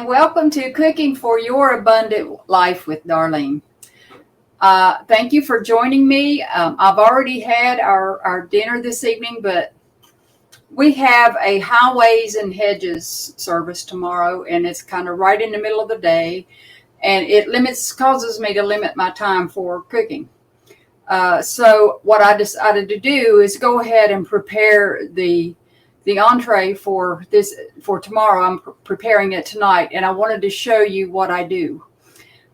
and welcome to Cooking for Your Abundant Life with Darlene. Thank you for joining me. I've already had our dinner this evening, but we have a highways and hedges service tomorrow, and it's kind of right in the middle of the day, and causes me to limit my time for cooking. So what I decided to do is go ahead and prepare the entree for tomorrow. I'm preparing it tonight, and I wanted to show you what I do.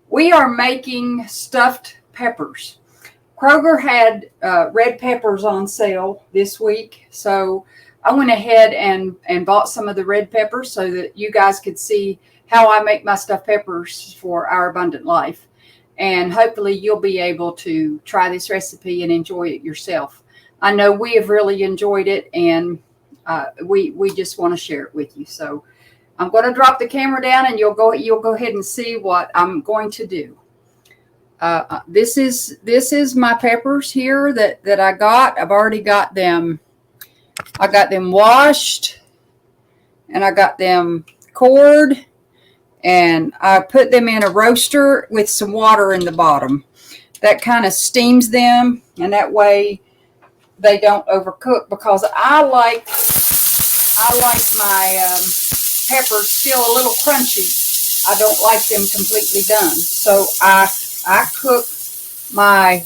We are making stuffed peppers. Kroger had red peppers on sale this week, so I went ahead and bought some of the red peppers so that you guys could see how I make my stuffed peppers for our abundant life. And hopefully you'll be able to try this recipe and enjoy it yourself. I know we have really enjoyed it, and we just want to share it with you. So I'm going to drop the camera down, and you'll go ahead and see what I'm going to do. This is my peppers here that I got. I've already got them. I got them washed, and I got them cored, and I put them in a roaster with some water in the bottom. That kind of steams them, and that way they don't overcook, because I like my peppers still a little crunchy. I don't like them completely done. So I cook my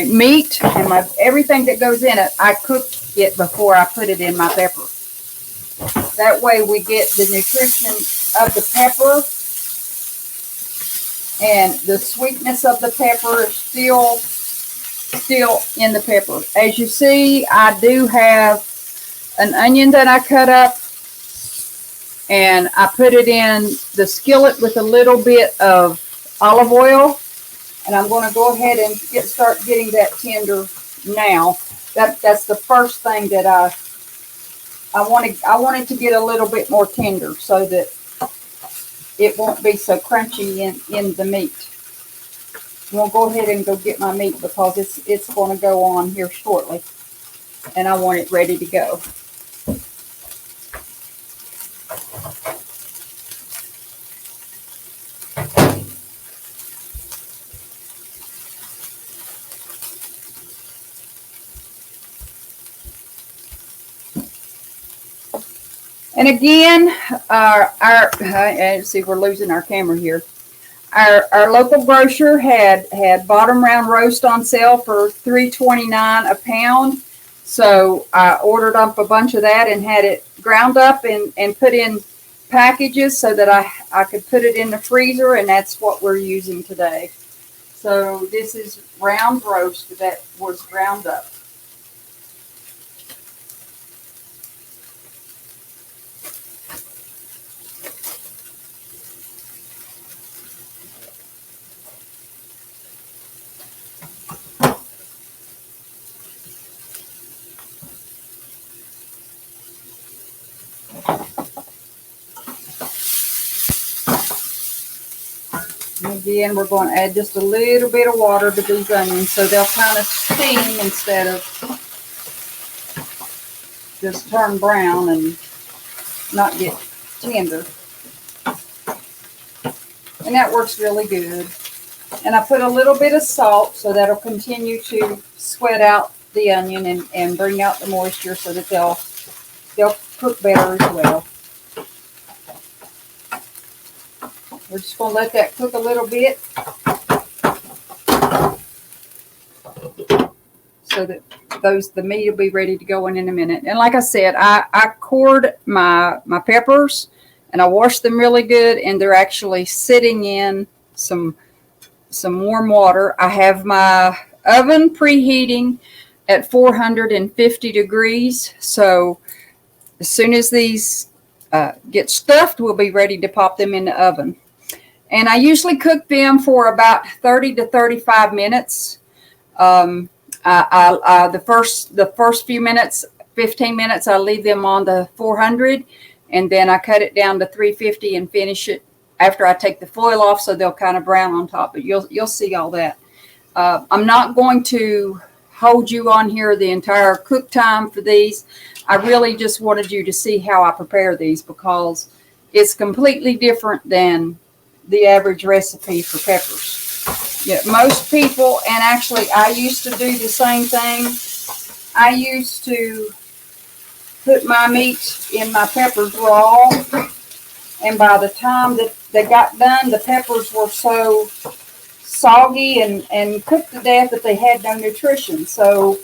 meat and everything that goes in it. I cook it before I put it in my pepper. That way we get the nutrition of the pepper, and the sweetness of the pepper is still in the pepper. As you see, I do have an onion that I cut up, and I put it in the skillet with a little bit of olive oil, and I'm going to go ahead and start getting that tender now. That's the first thing that I wanted to get a little bit more tender so that it won't be so crunchy in the meat. I'm going to go ahead and go get my meat, because it's going to go on here shortly, and I want it ready to go. And again, let's see, we're losing our camera here. Our local grocer had bottom round roast on sale for $3.29 a pound. So I ordered up a bunch of that and had it ground up and put in packages so that I could put it in the freezer, and that's what we're using today. So this is round roast that was ground up. And again, we're going to add just a little bit of water to these onions so they'll kind of steam instead of just turn brown and not get tender. And that works really good. And I put a little bit of salt so that'll continue to sweat out the onion and bring out the moisture so that they'll cook better as well. We're just going to let that cook a little bit so that the meat will be ready to go in a minute. And like I said, I cored my peppers, and I washed them really good, and they're actually sitting in some warm water. I have my oven preheating at 450 degrees. So as soon as these get stuffed, we'll be ready to pop them in the oven. And I usually cook them for about 30 to 35 minutes. The first few minutes, 15 minutes, I leave them on the 400, and then I cut it down to 350 and finish it after I take the foil off, so they'll kind of brown on top. But you'll see all that. I'm not going to hold you on here the entire cook time for these. I really just wanted you to see how I prepare these, because It's completely different than the average recipe for peppers. Yeah, most people, and actually I used to do the same thing. I used to put my meat in my peppers raw, and by the time that they got done, the peppers were so soggy and cooked to death that they had no nutrition. So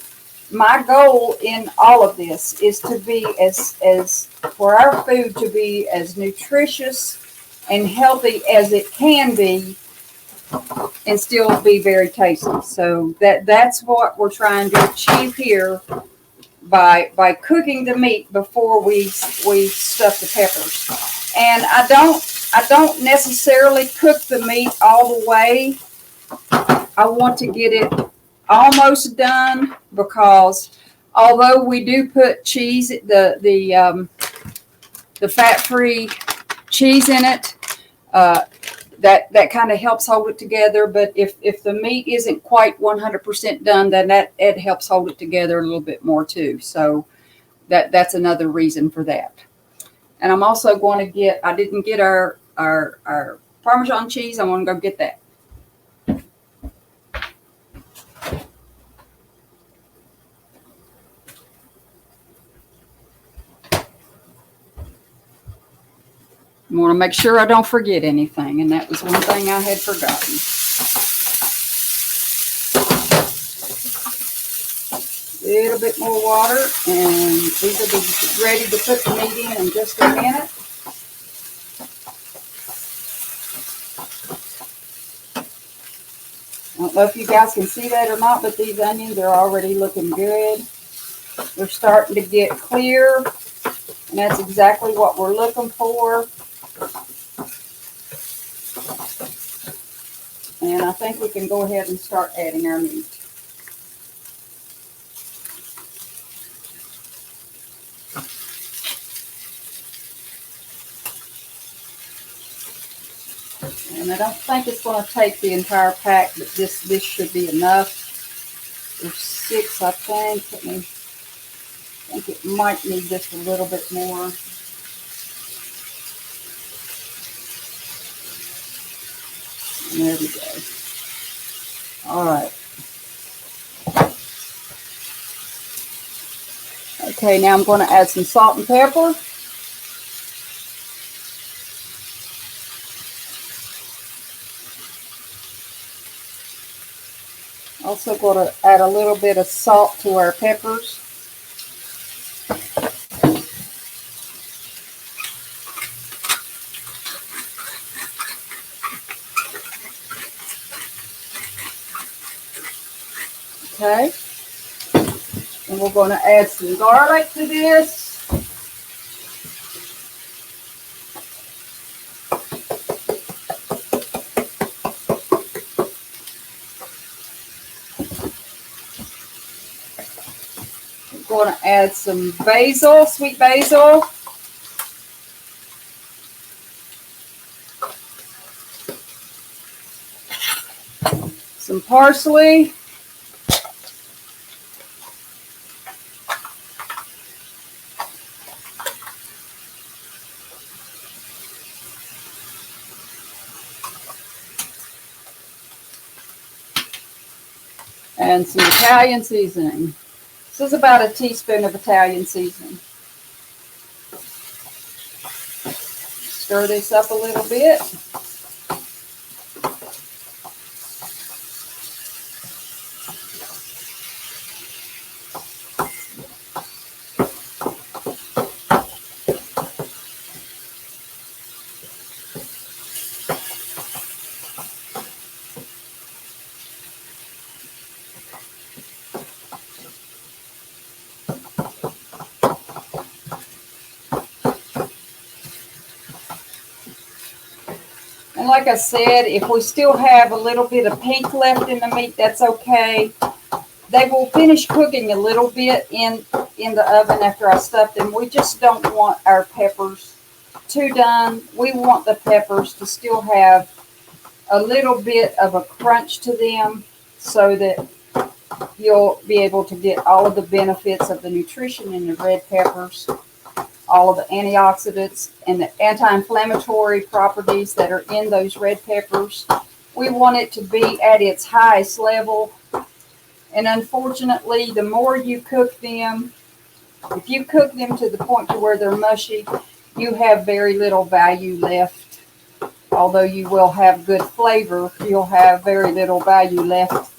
my goal in all of this is to be as for our food to be as nutritious and healthy as it can be and still be very tasty. So that's what we're trying to achieve here by cooking the meat before we stuff the peppers. And I don't necessarily cook the meat all the way. I want to get it almost done because although we do put cheese, the fat-free cheese in it, that kind of helps hold it together. But if the meat isn't quite 100% done, then it helps hold it together a little bit more too. So that's another reason for that. And I'm also going to get, I didn't get our Parmesan cheese. I want to go get that. I want to make sure I don't forget anything, and that was one thing I had forgotten. A little bit more water, and these will be ready to put the meat in just a minute. I don't know if you guys can see that or not, but these onions are already looking good. They're starting to get clear, and that's exactly what we're looking for. And I think we can go ahead and start adding our meat. And I don't think it's going to take the entire pack, but this should be enough. There's 6, I think. I think it might need just a little bit more. And there we go. All right. Okay, now I'm going to add some salt and pepper. Also going to add a little bit of salt to our peppers. Okay. And we're going to add some garlic to this. We're going to add some basil, sweet basil. Some parsley. And some Italian seasoning. This is about a teaspoon of Italian seasoning. Stir this up a little bit. And like I said, if we still have a little bit of pink left in the meat, that's okay. They will finish cooking a little bit in the oven after I stuff them. We just don't want our peppers too done. We want the peppers to still have a little bit of a crunch to them so that you'll be able to get all of the benefits of the nutrition in the red peppers. all of the antioxidants and the anti-inflammatory properties that are in those red peppers. We want it to be at its highest level. And unfortunately, the more you cook them, if you cook them to the point to where they're mushy, you have very little value left. Although you will have good flavor, you'll have very little value left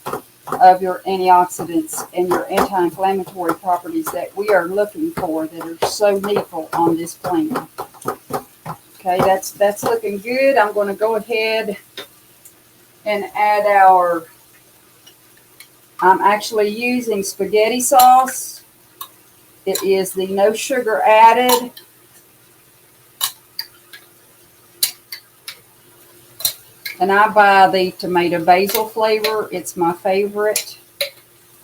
of your antioxidants and your anti-inflammatory properties that we are looking for, that are so needful on this plant. Okay, that's looking good. I'm going to go ahead and add I'm actually using spaghetti sauce. It is the no sugar added. And I buy the tomato basil flavor. It's my favorite.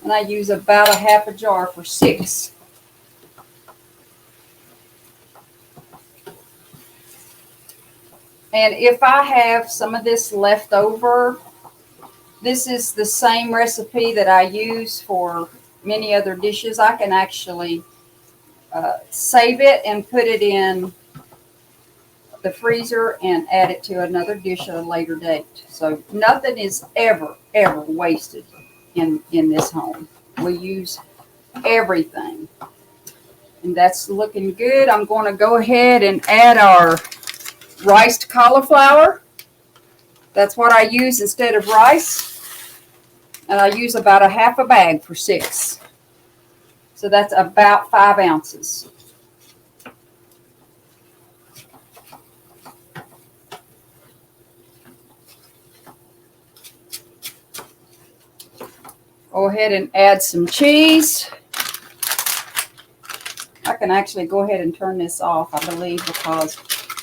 And I use about a half a jar for 6. And if I have some of this left over, this is the same recipe that I use for many other dishes. I can actually save it and put it in the freezer and add it to another dish at a later date. So nothing is ever wasted in this home. We use everything. And that's looking good. I'm going to go ahead and add our riced cauliflower. That's what I use instead of rice. And I use about a half a bag for 6. So that's about 5 ounces. Go ahead and add some cheese. I can actually go ahead and turn this off, I believe, because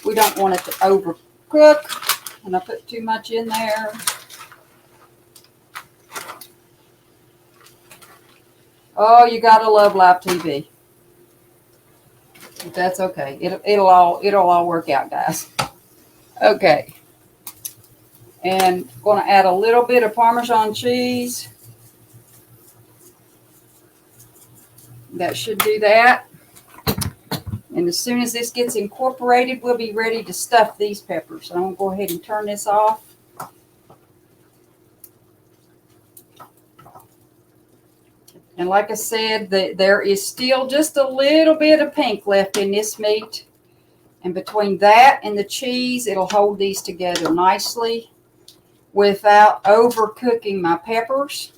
we don't want it to overcook. And I put too much in there. Oh, you gotta love live TV. But that's okay. It'll all work out, guys. Okay. And going to add a little bit of Parmesan cheese. That should do that. And as soon as this gets incorporated, we'll be ready to stuff these peppers. So I'm going to go ahead and turn this off. And like I said, there is still just a little bit of pink left in this meat. And between that and the cheese, it'll hold these together nicely without overcooking my peppers.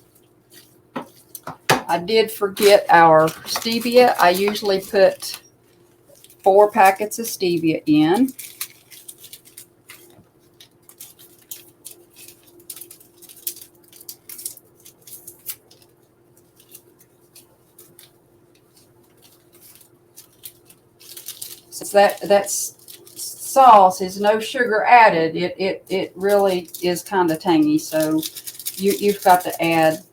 I did forget our stevia. I usually put 4 packets of stevia in. Since that sauce is no sugar added, it really is kind of tangy. So you've got to add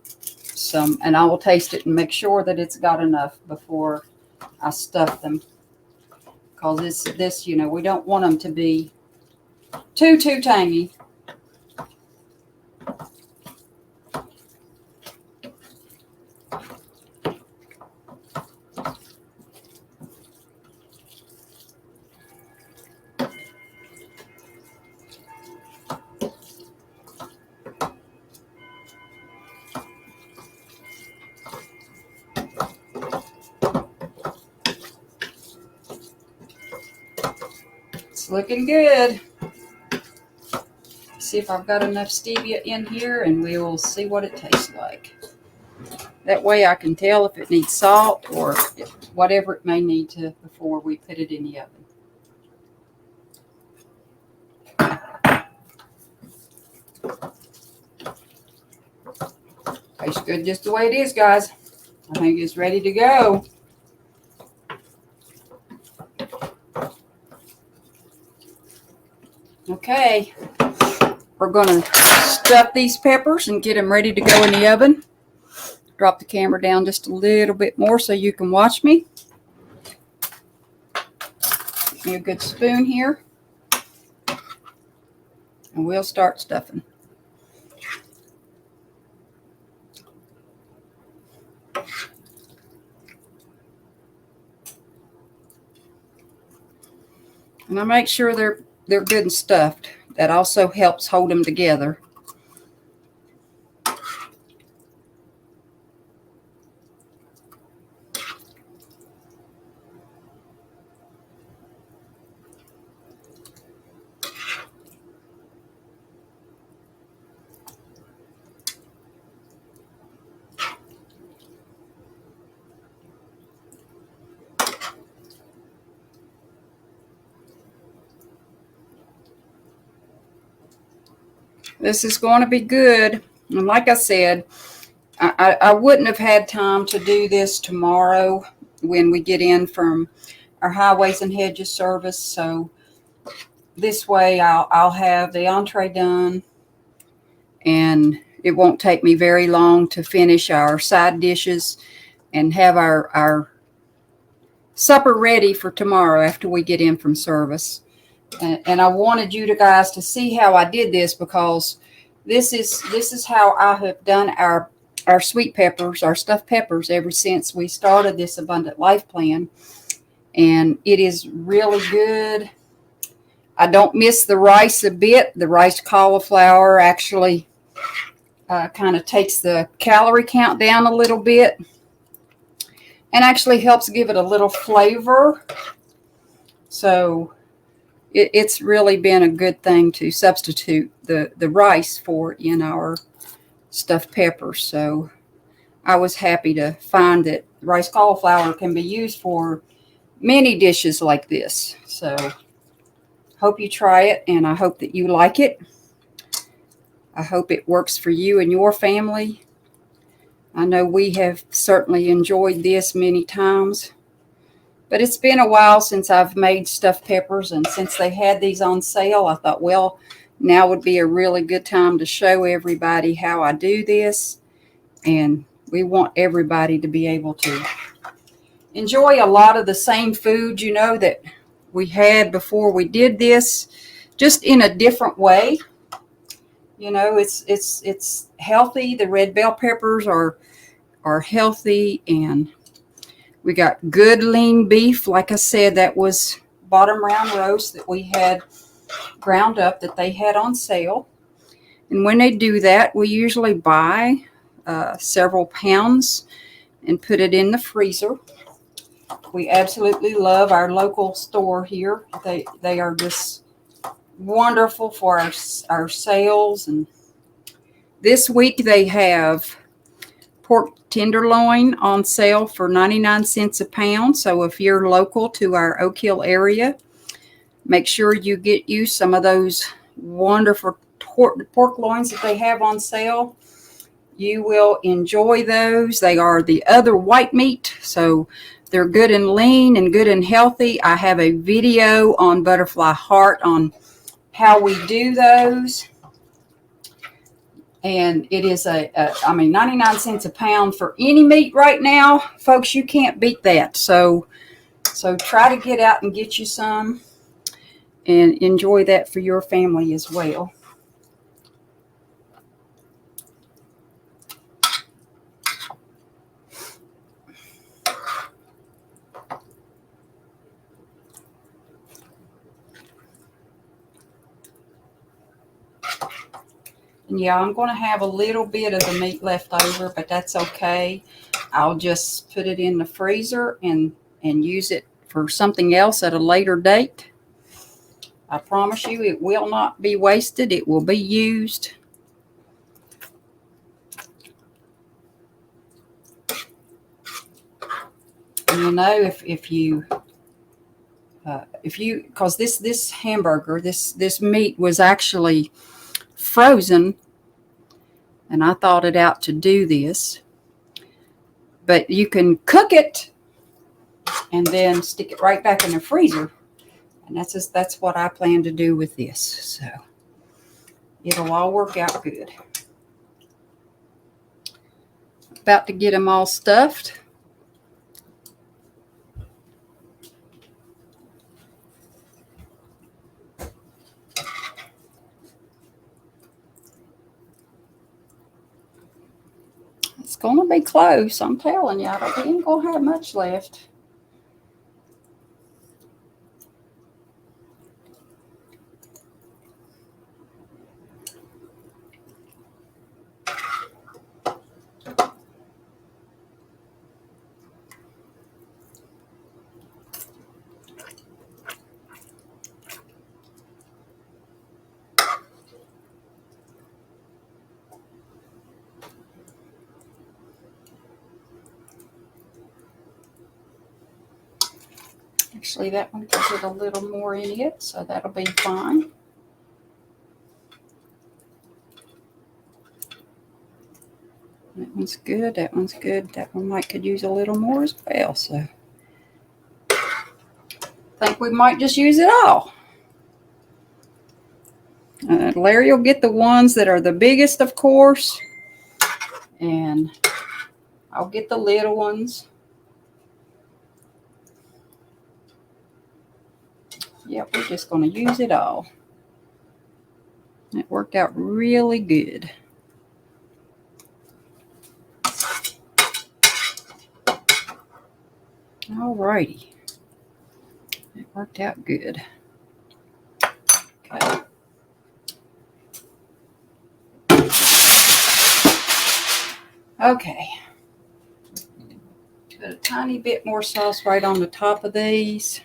some, and I will taste it and make sure that it's got enough before I stuff them. Because this, we don't want them to be too tangy. It's looking good. See if I've got enough stevia in here, and we will see what it tastes like. That way I can tell if it needs salt or whatever it may need to before we put it in the oven. Tastes good just the way it is, guys. I think it's ready to go. Okay, we're going to stuff these peppers and get them ready to go in the oven. Drop the camera down just a little bit more so you can watch me. Give me a good spoon here. And we'll start stuffing. And I make sure they're good and stuffed. That also helps hold them together. This is going to be good. And like I said, I wouldn't have had time to do this tomorrow when we get in from our Highways and Hedges service. So this way I'll have the entree done, and it won't take me very long to finish our side dishes and have our supper ready for tomorrow after we get in from service. And I wanted you guys to see how I did this, because this is how I have done our sweet peppers, our stuffed peppers, ever since we started this Abundant Life plan. And it is really good. I don't miss the rice a bit. The riced cauliflower actually kind of takes the calorie count down a little bit and actually helps give it a little flavor. So it's really been a good thing to substitute the rice for in our stuffed peppers. So I was happy to find that rice cauliflower can be used for many dishes like this. So hope you try it, and I hope that you like it. I hope it works for you and your family. I know we have certainly enjoyed this many times, but it's been a while since I've made stuffed peppers, and since they had these on sale, I thought, well, now would be a really good time to show everybody how I do this. And we want everybody to be able to enjoy a lot of the same food, that we had before we did this, just in a different way. It's healthy. The red bell peppers are healthy, and we got good lean beef. Like I said, that was bottom round roast that we had ground up that they had on sale. And when they do that, we usually buy several pounds and put it in the freezer. We absolutely love our local store here. They are just wonderful for our sales. And this week they have pork tenderloin on sale for 99 cents a pound. So if you're local to our Oak Hill area, make sure you get you some of those wonderful pork loins that they have on sale. You will enjoy those. They are the other white meat, so they're good and lean and good and healthy. I have a video on Butterfly Heart on how we do those. And it is 99 cents a pound for any meat right now. Folks, you can't beat that. So try to get out and get you some and enjoy that for your family as well. And yeah, I'm going to have a little bit of the meat left over, but that's okay. I'll just put it in the freezer and use it for something else at a later date. I promise you, it will not be wasted. It will be used. And if you, because this hamburger, this meat was actually frozen, and I thought it out to do this. But you can cook it and then stick it right back in the freezer. And that's what I plan to do with this. So it'll all work out good. About to get them all stuffed. It's going to be close. I'm telling you, we ain't going to have much left. Actually, that one gives it a little more in it, so that'll be fine. That one's good. That one's good. That one could use a little more as well. So I think we might just use it all. Larry will get the ones that are the biggest, of course, and I'll get the little ones. Yep, we're just going to use it all. It worked out really good. Alrighty. It worked out good. Okay. Okay. Put a tiny bit more sauce right on the top of these.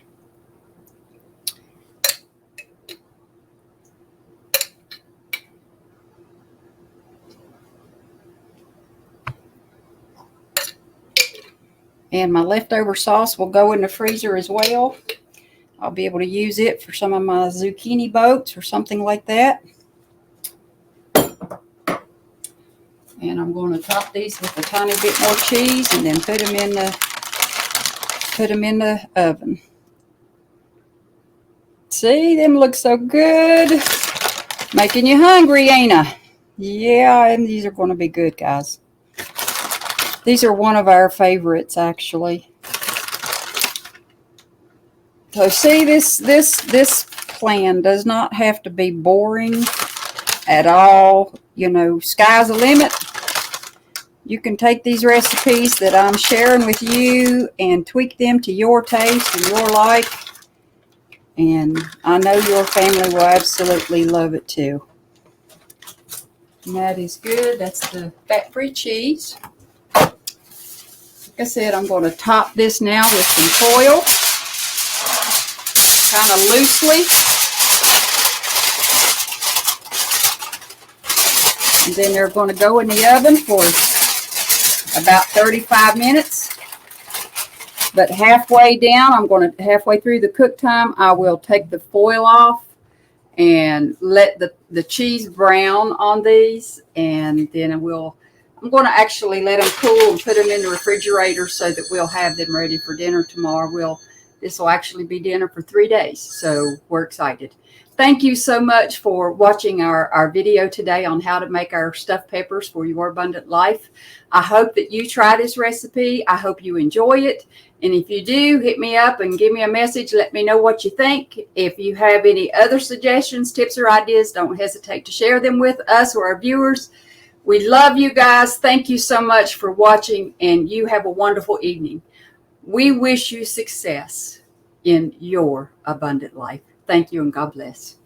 And my leftover sauce will go in the freezer as well. I'll be able to use it for some of my zucchini boats or something like that. And I'm going to top these with a tiny bit more cheese and then put them in the oven. See, them look so good. Making you hungry, ain't I? Yeah, and these are going to be good, guys. These are one of our favorites, actually. So see, this plan does not have to be boring at all. You know, sky's the limit. You can take these recipes that I'm sharing with you and tweak them to your taste and your like. And I know your family will absolutely love it too. And that is good. That's the fat-free cheese. Like I said, I'm going to top this now with some foil, kind of loosely. And then they're going to go in the oven for about 35 minutes. But halfway through the cook time, I will take the foil off and let the cheese brown on these. And then I'm going to actually let them cool and put them in the refrigerator so that we'll have them ready for dinner tomorrow. This will actually be dinner for 3 days, so we're excited. Thank you so much for watching our video today on how to make our stuffed peppers for your abundant life. I hope that you try this recipe. I hope you enjoy it. And if you do, hit me up and give me a message. Let me know what you think. If you have any other suggestions, tips, or ideas, don't hesitate to share them with us or our viewers. We love you guys. Thank you so much for watching, and you have a wonderful evening. We wish you success in your abundant life. Thank you, and God bless.